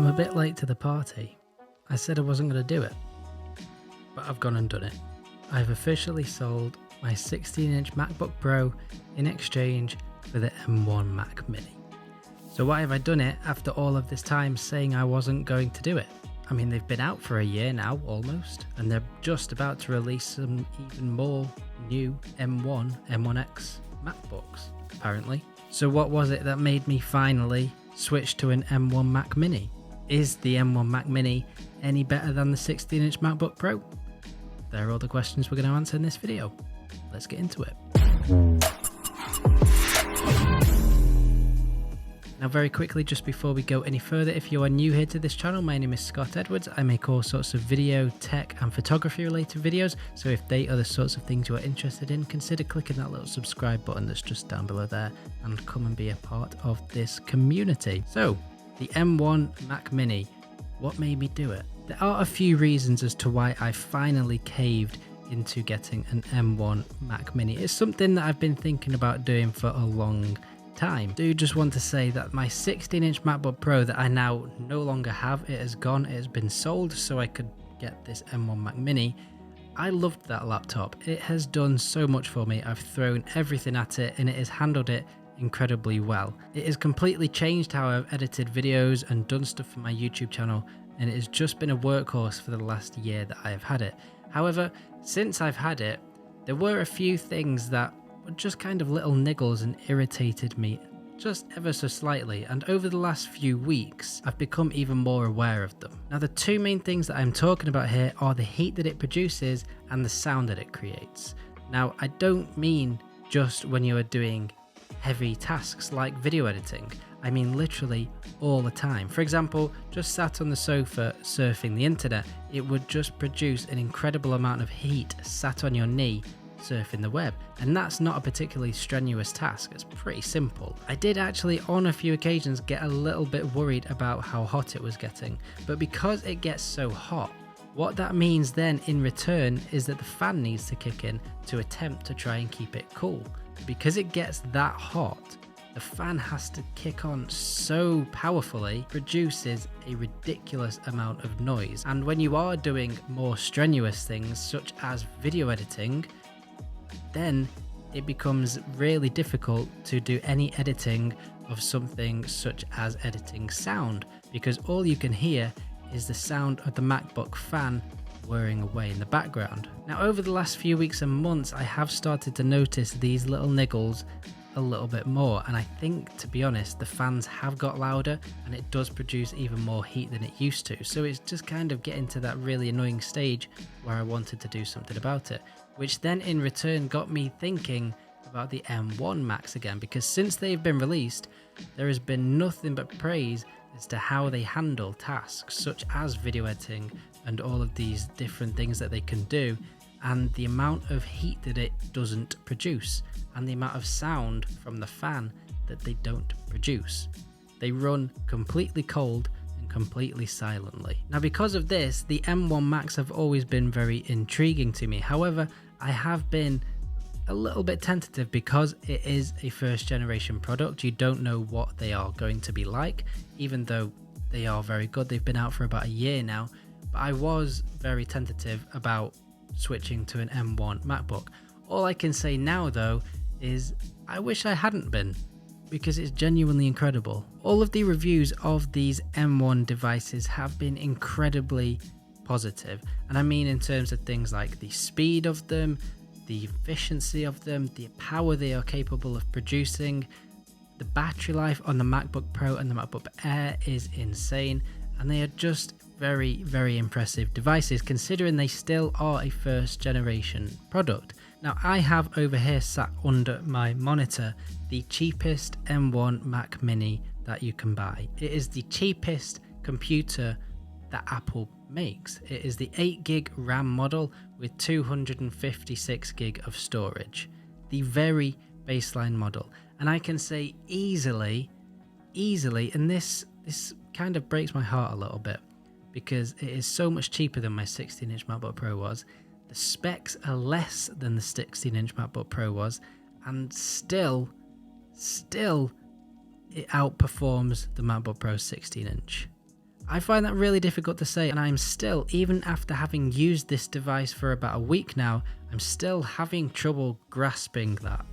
I'm a bit late to the party. I said I wasn't going to do it, but I've gone and done it. I've officially sold my 16-inch MacBook Pro in exchange for the M1 Mac Mini. So why have I done it after all of this time saying I wasn't going to do it? I mean, they've been out for a year now, almost, and they're just about to release some even more new M1, M1X MacBooks, apparently. So what was it that made me finally switch to an M1 Mac Mini? Is the M1 Mac Mini any better than the 16-inch MacBook Pro? They're all the questions we're going to answer in this video. Let's get into it. Now very quickly, just before we go any further, if you are new here to this channel, my name is Scott Edwards. I make all sorts of video, tech and photography related videos, so if they are the sorts of things you are interested in, consider clicking that little subscribe button that's just down below there and come and be a part of this community. So, the M1 Mac Mini, what made me do it? There are a few reasons as to why I finally caved into getting an M1 Mac Mini. It's something that I've been thinking about doing for a long time. I do just want to say that my 16-inch MacBook Pro that I now no longer have, it has gone, it has been sold so I could get this M1 Mac Mini. I loved that laptop. It has done so much for me. I've thrown everything at it and it has handled it incredibly well. It has completely changed how I've edited videos and done stuff for my YouTube channel, and it has just been a workhorse for the last year that I have had it. However, since I've had it, there were a few things that were just kind of little niggles and irritated me just ever so slightly, and over the last few weeks I've become even more aware of them. Now the two main things that I'm talking about here are the heat that it produces and the sound that it creates. Now I don't mean just when you are doing heavy tasks like video editing. I mean literally all the time. For example, just sat on the sofa surfing the internet, it would just produce an incredible amount of heat sat on your knee surfing the web, and that's not a particularly strenuous task. It's pretty simple. I did actually on a few occasions get a little bit worried about how hot it was getting, but because it gets so hot, what that means then in return is that the fan needs to kick in to attempt to try and keep it cool. Because it gets that hot, the fan has to kick on so powerfully, produces a ridiculous amount of noise. And when you are doing more strenuous things such as video editing, then it becomes really difficult to do any editing of something such as editing sound, because all you can hear is the sound of the MacBook fan whirring away in the background. Now over the last few weeks and months, I have started to notice these little niggles a little bit more, and I think, to be honest, the fans have got louder and it does produce even more heat than it used to. So it's just kind of getting to that really annoying stage where I wanted to do something about it, which then in return got me thinking about the M1 Macs again, because since they've been released, there has been nothing but praise as to how they handle tasks such as video editing and all of these different things that they can do, and the amount of heat that it doesn't produce, and the amount of sound from the fan that they don't produce. They run completely cold and completely silently. Now because of this, the M1 Macs have always been very intriguing to me. However, I have been a little bit tentative because it is a first generation product. You don't know what they are going to be like, even though they are very good. They've been out for about a year now, but I was very tentative about switching to an M1 MacBook. All I can say now though is I wish I hadn't been, because it's genuinely incredible. All of the reviews of these M1 devices have been incredibly positive, and I mean in terms of things like the speed of them, the efficiency of them, the power they are capable of producing. The battery life on the MacBook Pro and the MacBook Air is insane, and they are just very, very impressive devices considering they still are a first generation product. Now I have over here sat under my monitor the cheapest M1 Mac Mini that you can buy. It is the cheapest computer that Apple makes. It is the 8GB RAM model with 256GB of storage, the very baseline model. And I can say easily, and this kind of breaks my heart a little bit, because it is so much cheaper than my 16-inch MacBook Pro was. The specs are less than the 16-inch MacBook Pro was, and still it outperforms the MacBook Pro 16-inch. I find that really difficult to say, and I'm still, even after having used this device for about a week now, I'm still having trouble grasping that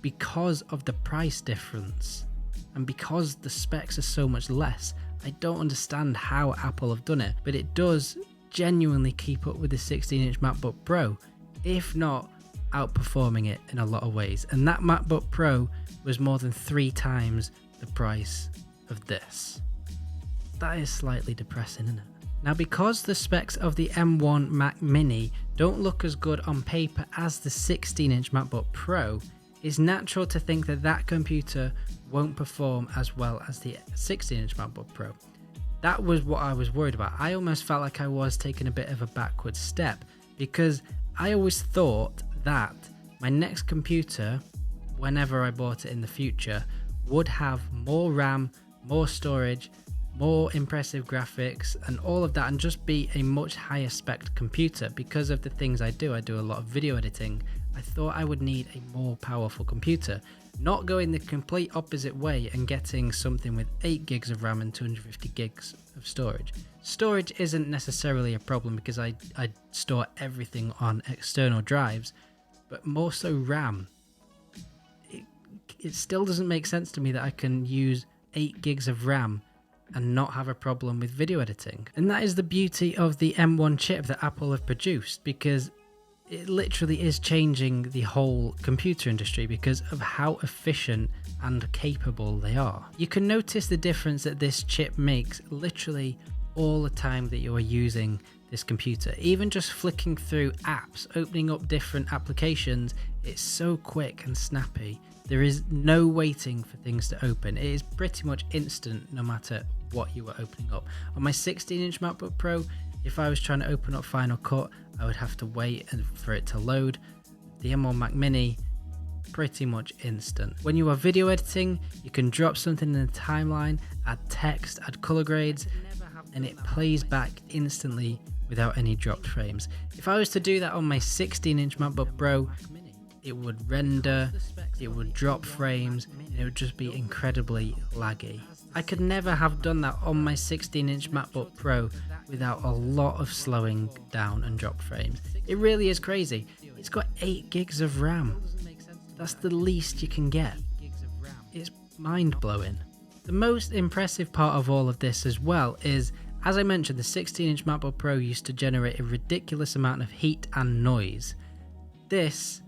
because of the price difference and because the specs are so much less. I don't understand how Apple have done it, but it does genuinely keep up with the 16-inch MacBook Pro, if not outperforming it in a lot of ways. And that MacBook Pro was more than 3 times the price of this. That is slightly depressing, isn't it? Now, because the specs of the M1 Mac Mini don't look as good on paper as the 16-inch MacBook Pro, it's natural to think that that computer won't perform as well as the 16-inch MacBook Pro. That was what I was worried about. I almost felt like I was taking a bit of a backward step, because I always thought that my next computer, whenever I bought it in the future, would have more RAM, more storage, more impressive graphics and all of that, and just be a much higher spec computer. Because of the things I do a lot of video editing. I thought I would need a more powerful computer, not going the complete opposite way and getting something with 8 gigs of RAM and 250 gigs of storage. Storage isn't necessarily a problem because I store everything on external drives, but more so RAM. It still doesn't make sense to me that I can use 8 gigs of RAM and not have a problem with video editing. And that is the beauty of the M1 chip that Apple have produced, because it literally is changing the whole computer industry because of how efficient and capable they are. You can notice the difference that this chip makes literally all the time that you are using this computer. Even just flicking through apps, opening up different applications, it's so quick and snappy. There is no waiting for things to open. It is pretty much instant no matter what you are opening up. On my 16-inch MacBook Pro, if I was trying to open up Final Cut, I would have to wait for it to load. The M1 Mac Mini, pretty much instant. When you are video editing, you can drop something in the timeline, add text, add color grades, and it plays back instantly without any dropped frames. If I was to do that on my 16-inch MacBook Pro, it would render, it would drop frames, and it would just be incredibly laggy. I could never have done that on my 16-inch MacBook Pro without a lot of slowing down and drop frames. It really is crazy. It's got 8 gigs of RAM. That's the least you can get. It's mind-blowing. The most impressive part of all of this as well is, as I mentioned, the 16-inch MacBook Pro used to generate a ridiculous amount of heat and noise. This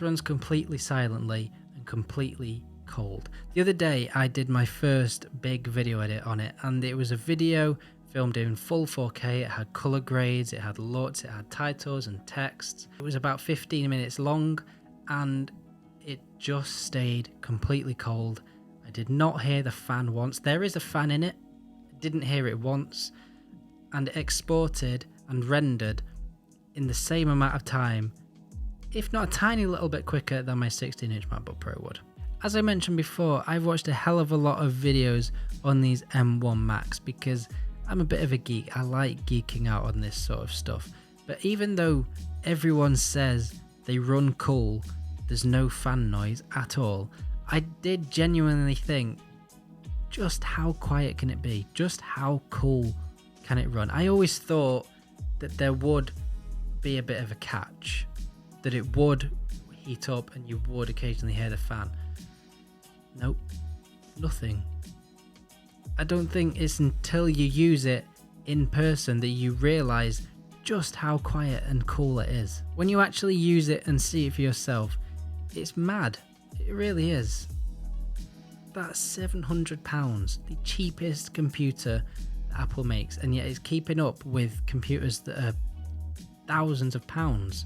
runs completely silently and completely cold. The other day I did my first big video edit on it, and it was a video filmed in full 4K. It had color grades, it had LUTs, it had titles and texts. It was about 15 minutes long and it just stayed completely cold. I did not hear the fan once. There is a fan in it. I didn't hear it once, and it exported and rendered in the same amount of time, if not a tiny little bit quicker than my 16-inch MacBook Pro would. As I mentioned before, I've watched a hell of a lot of videos on these M1 Macs because I'm a bit of a geek. I like geeking out on this sort of stuff. But even though everyone says they run cool, there's no fan noise at all, I did genuinely think, just how quiet can it be? Just how cool can it run? I always thought that there would be a bit of a catch, that it would heat up and you would occasionally hear the fan. Nope, nothing. I don't think it's until you use it in person that you realise just how quiet and cool it is. When you actually use it and see it for yourself, it's mad. It really is. That's £700, the cheapest computer that Apple makes, and yet it's keeping up with computers that are thousands of pounds.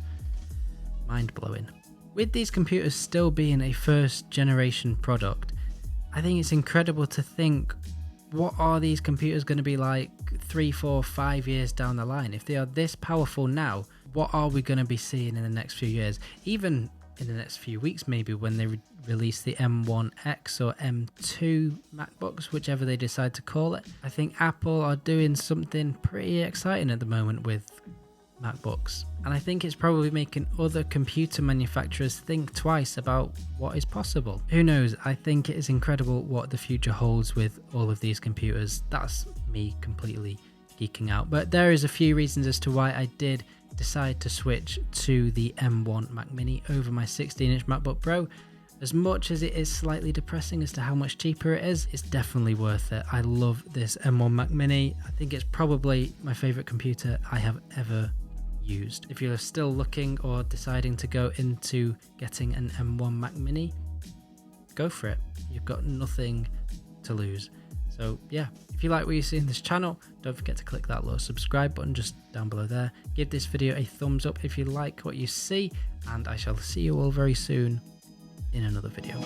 Mind-blowing. With these computers still being a first generation product, I think it's incredible to think, what are these computers going to be like 3, 4, 5 years down the line? If they are this powerful now, what are we going to be seeing in the next few years? Even in the next few weeks, maybe, when they release the M1X or M2 MacBooks, whichever they decide to call it. I think Apple are doing something pretty exciting at the moment with MacBooks. And I think it's probably making other computer manufacturers think twice about what is possible. Who knows? I think it is incredible what the future holds with all of these computers. That's me completely geeking out. But there is a few reasons as to why I did decide to switch to the M1 Mac Mini over my 16-inch MacBook Pro. As much as it is slightly depressing as to how much cheaper it is, it's definitely worth it. I love this M1 Mac Mini. I think it's probably my favorite computer I have ever used. If you're still looking or deciding to go into getting an M1 Mac Mini, go for it. You've got nothing to lose. So yeah, if you like what you see in this channel, don't forget to click that little subscribe button just down below there. Give this video a thumbs up if you like what you see, and I shall see you all very soon in another video.